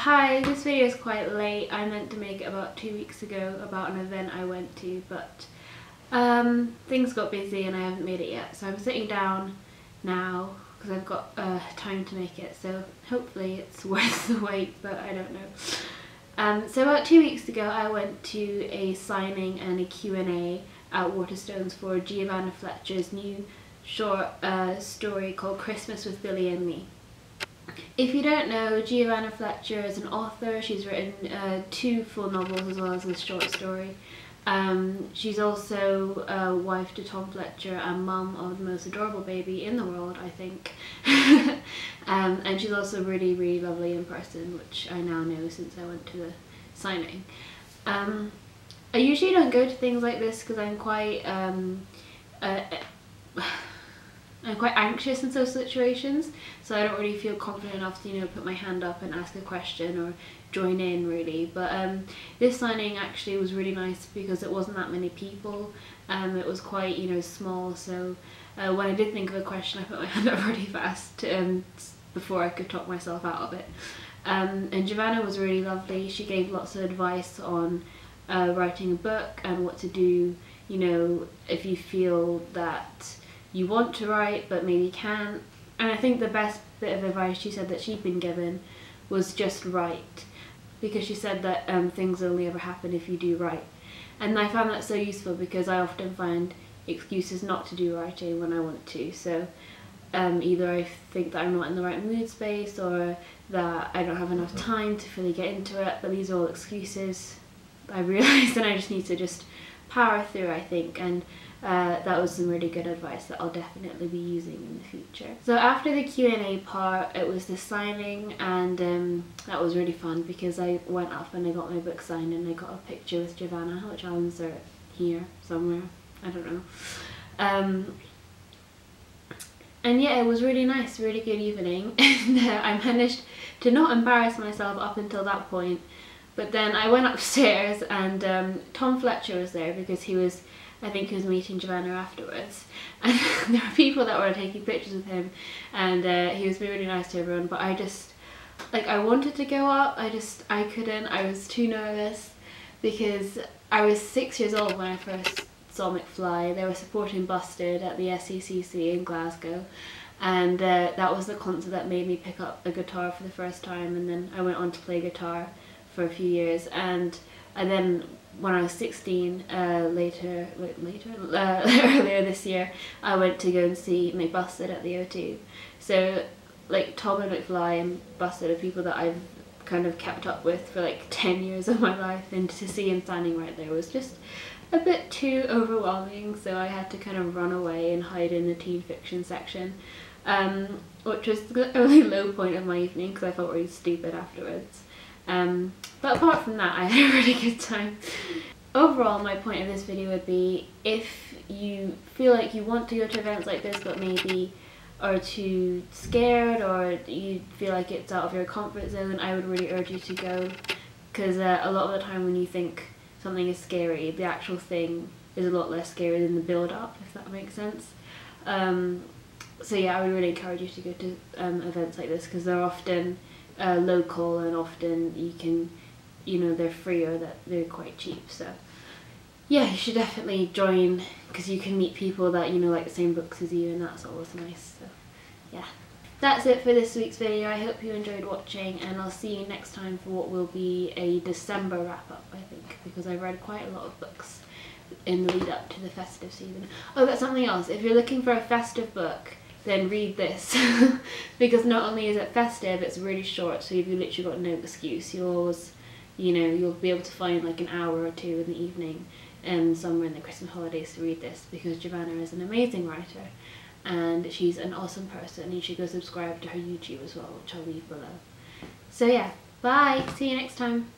Hi, this video is quite late. I meant to make it about 2 weeks ago about an event I went to, but things got busy and I haven't made it yet. So I'm sitting down now because I've got time to make it, so hopefully it's worth the wait, but I don't know. So about 2 weeks ago I went to a signing and a Q&A at Waterstones for Giovanna Fletcher's new short story called Christmas with Billy and Me. If you don't know, Giovanna Fletcher is an author. She's written 2 full novels as well as a short story. She's also wife to Tom Fletcher and mum of the most adorable baby in the world, I think. And she's also really lovely in person, which I now know since I went to the signing. I usually don't go to things like this because I'm quite anxious in those situations, so I don't really feel confident enough to, you know, put my hand up and ask a question or join in really. But this signing actually was really nice because it wasn't that many people. It was quite, you know, small, so when I did think of a question I put my hand up really fast before I could talk myself out of it. And Giovanna was really lovely. She gave lots of advice on writing a book and what to do, you know, if you feel that you want to write but maybe can't. And I think the best bit of advice she said that she'd been given was just write, because she said that things only ever happen if you do write. And I found that so useful because I often find excuses not to do writing when I want to. So either I think that I'm not in the right mood space or that I don't have enough time to fully get into it, but these are all excuses. I realised that I just need to just power through, I think, and that was some really good advice that I'll definitely be using in the future. So after the Q&A part, it was the signing, and that was really fun because I went up and I got my book signed and I got a picture with Giovanna, which I'll insert here somewhere, I don't know. And yeah, it was really nice, really good evening, and I managed to not embarrass myself up until that point. But then I went upstairs and Tom Fletcher was there because I think he was meeting Giovanna afterwards. And there were people that were taking pictures with him, and he was really nice to everyone. But I just, like, I wanted to go up, I couldn't. I was too nervous because I was 6 years old when I first saw McFly. They were supporting Busted at the SECC in Glasgow. And that was the concert that made me pick up a guitar for the first time, and then I went on to play guitar for a few years, and then when I was 16, earlier this year, I went to go and see Busted at the O2. So like Tom and McFly and Busted are people that I've kind of kept up with for like 10 years of my life, and to see him standing right there was just a bit too overwhelming, so I had to kind of run away and hide in the teen fiction section, which was the only low point of my evening because I felt really stupid afterwards. But apart from that, I had a really good time. Overall, my point of this video would be, if you feel like you want to go to events like this but maybe are too scared or you feel like it's out of your comfort zone, I would really urge you to go, because a lot of the time when you think something is scary, the actual thing is a lot less scary than the build-up, if that makes sense. So yeah, I would really encourage you to go to events like this because they're often local, and often you can, you know, they're free or that they're quite cheap. So yeah, you should definitely join because you can meet people that, you know, like the same books as you, and that's always nice. So yeah, that's it for this week's video. I hope you enjoyed watching, and I'll see you next time for what will be a December wrap up, I think, because I've read quite a lot of books in the lead up to the festive season. Oh, that's something else. If you're looking for a festive book, then read this because not only is it festive, it's really short, so you've literally got no excuse. You'll always, you know, you'll be able to find like an hour or two in the evening somewhere in the Christmas holidays to read this, because Giovanna is an amazing writer and she's an awesome person. You should go subscribe to her YouTube as well, which I'll leave below. So yeah, bye, see you next time.